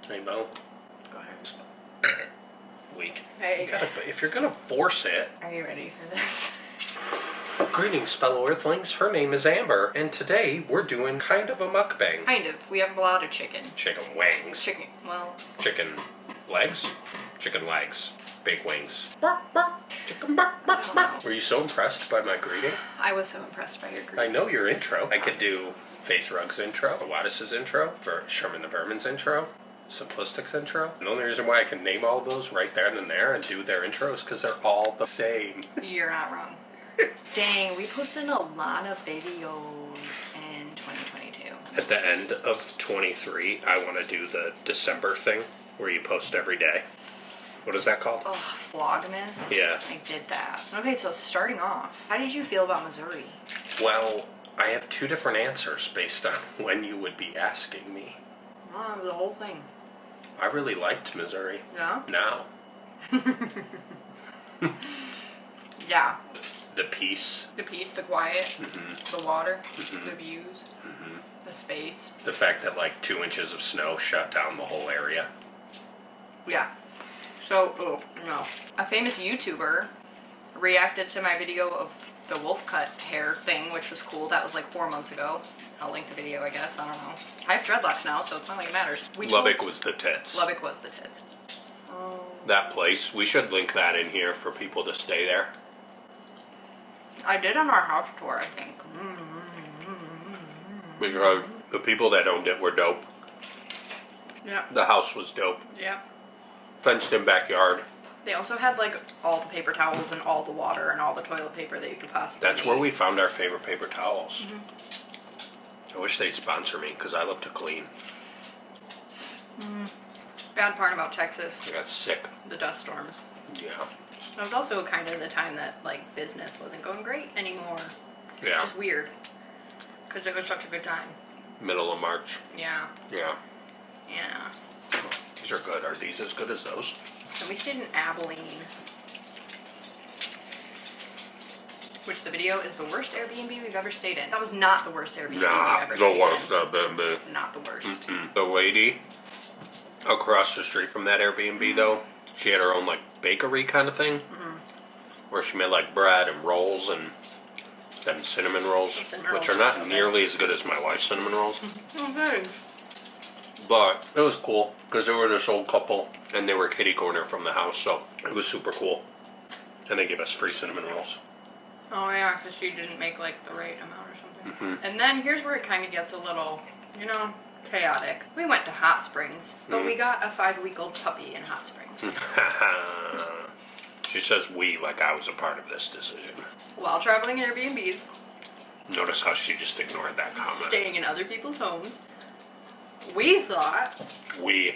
Hey, Mo. Go ahead. Weak. Hey. If you're gonna force it. Are you ready for this? Greetings, fellow Earthlings. Her name is Amber, and today we're doing kind of a mukbang. Kind of. We have a lot of chicken. Chicken wings. Chicken, well... Chicken legs? Chicken legs. Big wings. Chicken Were you so impressed by my greeting? I was so impressed by your I greeting. know your intro. I could do Face Rug's intro, Wattis's intro, for Sherman the Vermin's intro, Simplistic's intro. The only reason why I can name all of those right then and there and do their intros because they're all the same. You're not wrong. Dang, we posted a lot of videos in 2022. At the end of 23, I want to do the December thing where you post every day. What is that called? Oh, Vlogmas? Yeah. I did that. Okay, so starting off, how did you feel about Missouri? Well, I have two different answers based on when you would be asking me. Oh, the whole thing. I really liked Missouri. No? Now. Yeah. The peace. The peace, the quiet, Mm-hmm. the water, Mm-hmm. the views, the space. The fact that like 2 inches of snow shut down the whole area. Yeah. So, oh, no. A famous YouTuber reacted to my video of the wolf cut hair thing, which was cool. That was like 4 months ago. I'll link the video, I guess. I don't know. I have dreadlocks now, so it's not like it matters. Lubbock was the tits. Lubbock was the tits. Oh. That place. We should link that in here for people to stay there. I did on our house tour, I think. Because the people that owned it were dope. Yeah. The house was dope. Yeah. Fenced in backyard. They also had like all the paper towels and all the water and all the toilet paper that you could possibly That's need. where we found our favorite paper towels. I wish they'd sponsor me because I love to clean. Bad part about Texas, I got sick. the dust storms. Yeah. That was also kind of the time that like business wasn't going great anymore. Yeah. Which is weird. Because it was such a good time. Middle of March. Yeah. Yeah. Yeah. These are good. Are these as good as those? And we stayed in Abilene. Which the video is the worst Airbnb we've ever stayed in. That was not the worst Airbnb we've ever stayed in. Not the worst. The lady across the street from that Airbnb, though, she had her own, like, bakery kind of thing. Where she made, like, bread and rolls and then cinnamon rolls. Cinnamon which rolls are not so good. nearly as good as my wife's cinnamon rolls. Okay. But it was cool because they were this old couple and they were kitty corner from the house, so it was super cool. And they gave us free cinnamon rolls. Oh yeah, because she didn't make like the right amount or something. And then here's where it kind of gets a little, you know, chaotic. We went to Hot Springs, but we got a 5-week-old puppy in Hot Springs. She says we like I was a part of this decision. While traveling Airbnbs, Notice how she just ignored that comment. staying in other people's homes, we thought We.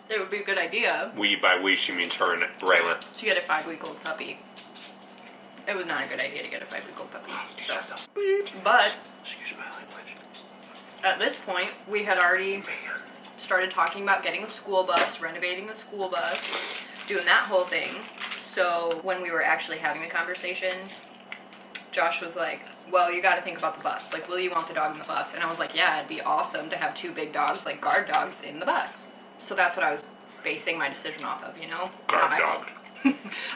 it would be a good idea We, by we, she means her and Raylan. to get a 5-week-old puppy. It was not a good idea to get a 5-week-old puppy. So. But Excuse my language. at this point, we had already Man. started talking about getting a school bus, renovating the school bus, doing that whole thing. So when we were actually having the conversation, Josh was like, well, you got to think about the bus. Like, will you want the dog in the bus? And I was like, yeah, it'd be awesome to have 2 big dogs, like guard dogs, in the bus. So that's what I was basing my decision off of, you know? Guard Not my dog. fault.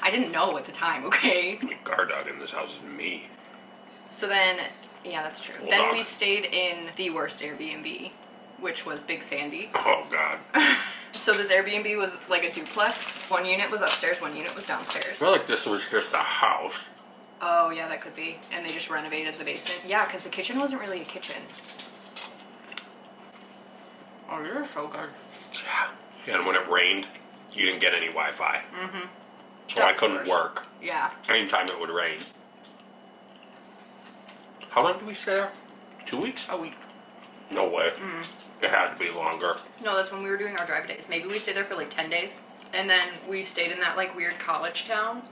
I didn't know at the time, okay? I mean, guard dog in this house is me. So then, yeah, that's true. Well, then dog. we stayed in the worst Airbnb, which was Big Sandy. Oh, God. So this Airbnb was like a duplex. 1 unit was upstairs, 1 unit was downstairs. I feel like this was just a house. Oh, yeah, that could be. And they just renovated the basement. Yeah, because the kitchen wasn't really a kitchen. Oh, you're so good. Yeah. And when it rained, you didn't get any Wi-Fi. So I That's couldn't worse. work Yeah. anytime it would rain. How long did we stay there? 2 weeks? A week. No way. It had to be longer. No, that's when we were doing our drive days. Maybe we stayed there for like 10 days. And then we stayed in that like weird college town,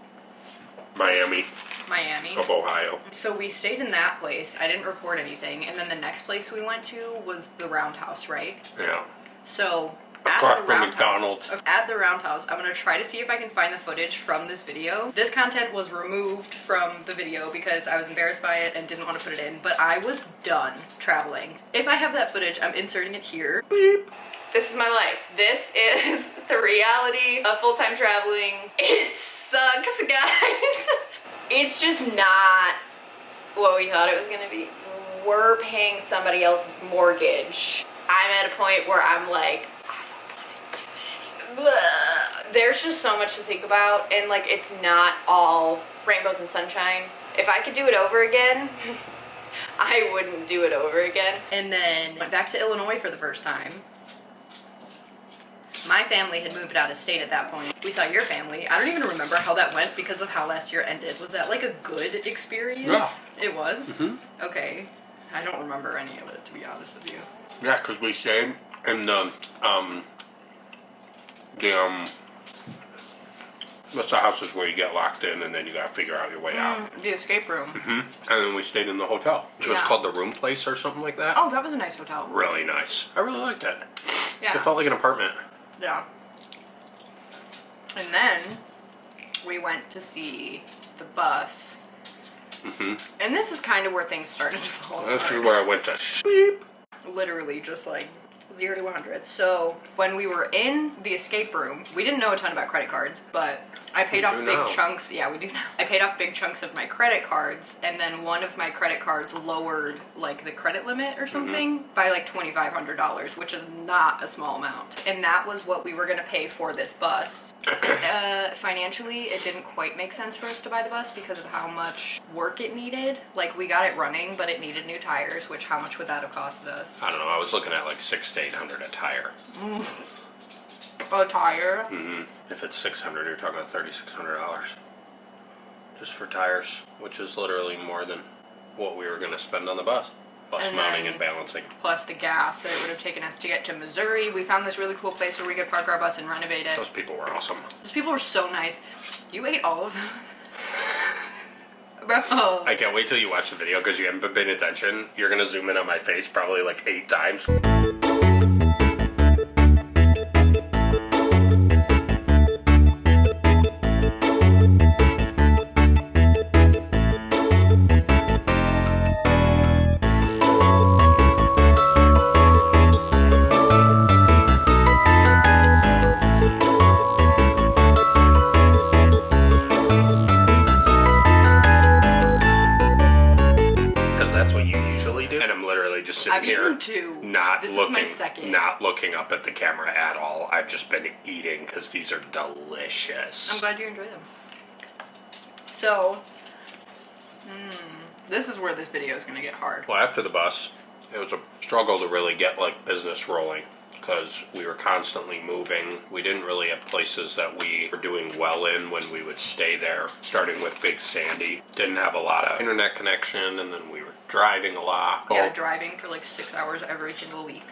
Miami Miami. of Ohio. So we stayed in that place. I didn't report anything. And then the next place we went to was the Roundhouse, right? Yeah. So Across from McDonald's. At the Roundhouse, I'm going to try to see if I can find the footage from this video. This content was removed from the video because I was embarrassed by it and didn't want to put it in, but I was done traveling. If I have that footage, I'm inserting it here. Beep. This is my life. This is the reality of full-time traveling. It sucks, guys. It's just not what we thought it was gonna be. We're paying somebody else's mortgage. I'm at a point where I'm like, I don't wanna do it anymore. There's just so much to think about, and like, it's not all rainbows and sunshine. If I could do it over again, I wouldn't do it over again. And then went back to Illinois for the first time. My family had moved out of state at that point. We saw your family. I don't even remember how that went because of how last year ended. Was that like a good experience? Yeah. It was? Mm-hmm. Okay. I don't remember any of it, to be honest with you. Yeah, because we stayed in that's the houses where you get locked in and then you gotta figure out your way out. The escape room. Mm-hmm. And then we stayed in the hotel. It was called the Room Place or something like that. Oh, that was a nice hotel. Really nice. I really liked it. Yeah. It felt like an apartment. Yeah. And then we went to see the bus. Mm-hmm. And this is kind of where things started to fall This apart. is where I went to sleep. Literally just like 0 to 100. So when we were in the escape room, we didn't know a ton about credit cards, but I paid off big chunks. Yeah, we do now. I paid off big chunks of my credit cards, and then one of my credit cards lowered like the credit limit or something by like $2,500, which is not a small amount. And that was what we were gonna pay for this bus. Financially, it didn't quite make sense for us to buy the bus because of how much work it needed. Like, we got it running, but it needed new tires, which how much would that have costed us? I don't know. I was looking at like $600 to $800 a tire. A tire? Mm-hmm. If it's $600, you're talking about $3,600 just for tires, which is literally more than what we were going to spend on the bus. Plus And mounting then- and balancing. Plus the gas that it would have taken us to get to Missouri. We found this really cool place where we could park our bus and renovate it. Those people were awesome. Those people were so nice. You ate all of them. Bro. I can't wait till you watch the video because you haven't been paying attention. You're going to zoom in on my face probably like 8 times. I've eaten 2. Not this looking, is my second. Not looking up at the camera at all. I've just been eating because these are delicious. I'm glad you enjoy them. So, this is where this video is going to get hard. Well, after the bus, it was a struggle to really get like business rolling because we were constantly moving. We didn't really have places that we were doing well in when we would stay there, starting with Big Sandy. Didn't have a lot of internet connection, and then we were driving a lot. Yeah, driving for like 6 hours every single week.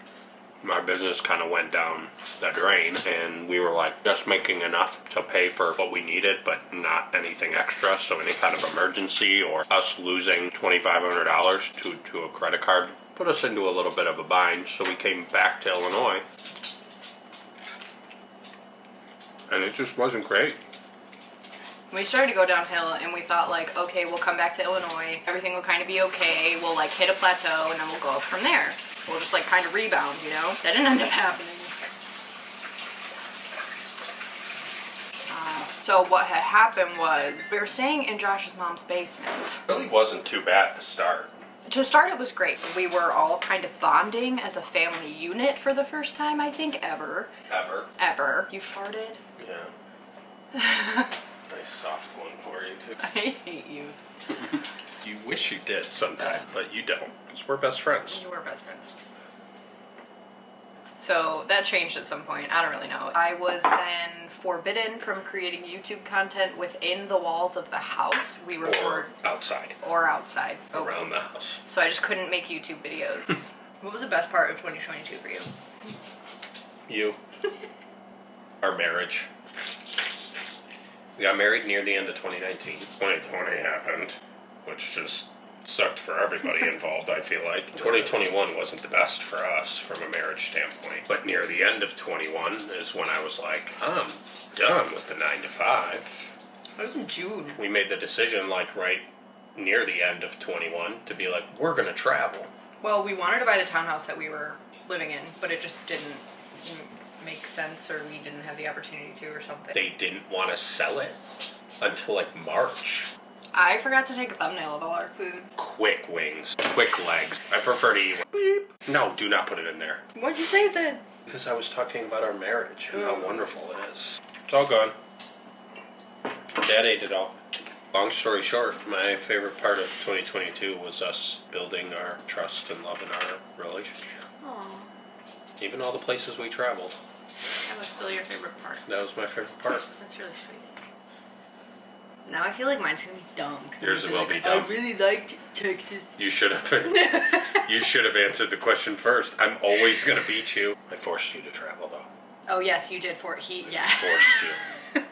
My business kind of went down the drain, and we were like just making enough to pay for what we needed, but not anything extra. So any kind of emergency or us losing $2,500 to a credit card put us into a little bit of a bind. So we came back to Illinois, and it just wasn't great. We started to go downhill, and we thought like, okay, we'll come back to Illinois. Everything will kind of be okay. We'll like hit a plateau, and then we'll go up from there. We'll just like kind of rebound, you know? That didn't end up happening. So what had happened was we were staying in Josh's mom's basement. It really wasn't too bad to start. To start, it was great. We were all kind of bonding as a family unit for the first time, I think, ever. Ever. You farted? Yeah. Nice soft one for you, too. I hate you. You wish you did sometime, but you don't, because we're best friends. You were best friends. So that changed at some point. I don't really know. I was then forbidden from creating YouTube content within the walls of the house. We record outside. Or outside. Around the house. So I just couldn't make YouTube videos. What was the best part of 2022 for you? You. Our marriage. We got married near the end of 2019. 2020 happened, which just sucked for everybody involved, I feel like. 2021 wasn't the best for us from a marriage standpoint. But near the end of 21 is when I was like, I'm done with the 9 to 5. It was in June. We made the decision like right near the end of 21 to be like, we're going to travel. Well, we wanted to buy the townhouse that we were living in, but it just didn't make sense, or we didn't have the opportunity to, or something. They didn't want to sell it until like March. I forgot to take a thumbnail of all our food. Quick wings, quick legs. I prefer to eat. Beep. No, do not put it in there. What'd you say then? Because I was talking about our marriage and how wonderful it is. It's all gone. Dad ate it all. Long story short, my favorite part of 2022 was us building our trust and love in our relationship. Aww. Even all the places we traveled. That was still your favorite part. That was my favorite part. That's really sweet. Now I feel like mine's gonna be dumb. Yours will be dumb. I really liked Texas. You should have. You should have answered the question first. I'm always gonna beat you. I forced you to travel, though. Oh yes, you did. Yeah. I forced you.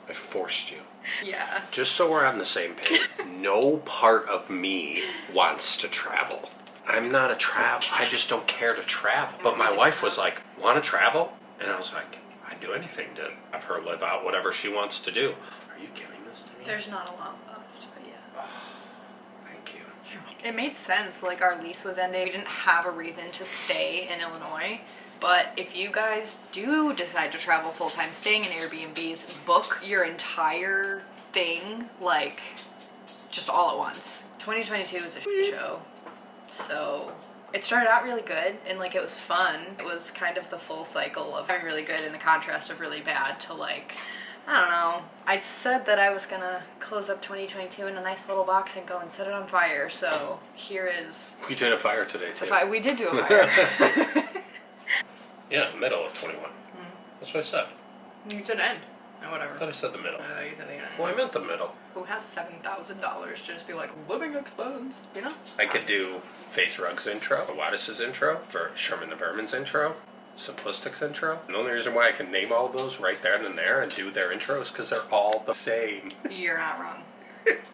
I forced you. Yeah. Just so we're on the same page, no part of me wants to travel. I'm not a travel. I just don't care to travel. But my wife was like, "Want to travel?" And I was like, "I'd do anything to have her live out whatever she wants to do." Are you giving this to me? There's not a lot left, but yes. Oh, thank you. It made sense. Like, our lease was ending. We didn't have a reason to stay in Illinois. But if you guys do decide to travel full-time, staying in Airbnbs, book your entire thing, like, just all at once. 2022 was a show. So, it started out really good, and, like, it was fun. It was kind of the full cycle of having really good and the contrast of really bad to, like, I don't know. I said that I was gonna close up 2022 in a nice little box and go and set it on fire, so here is... We did a fire today, too. We did do a fire. Yeah, middle of 21. That's what I said. You said end. No, whatever. I thought I said the middle. You said the end. Well, I meant the middle. Who has $7,000 to just be like, living expense, you know? I could do Face Rugs intro, Wattis's intro, for Sherman the Vermin's intro, Simplistics intro. And the only reason why I can name all of those right then and there and do their intros because they're all the same. You're not wrong.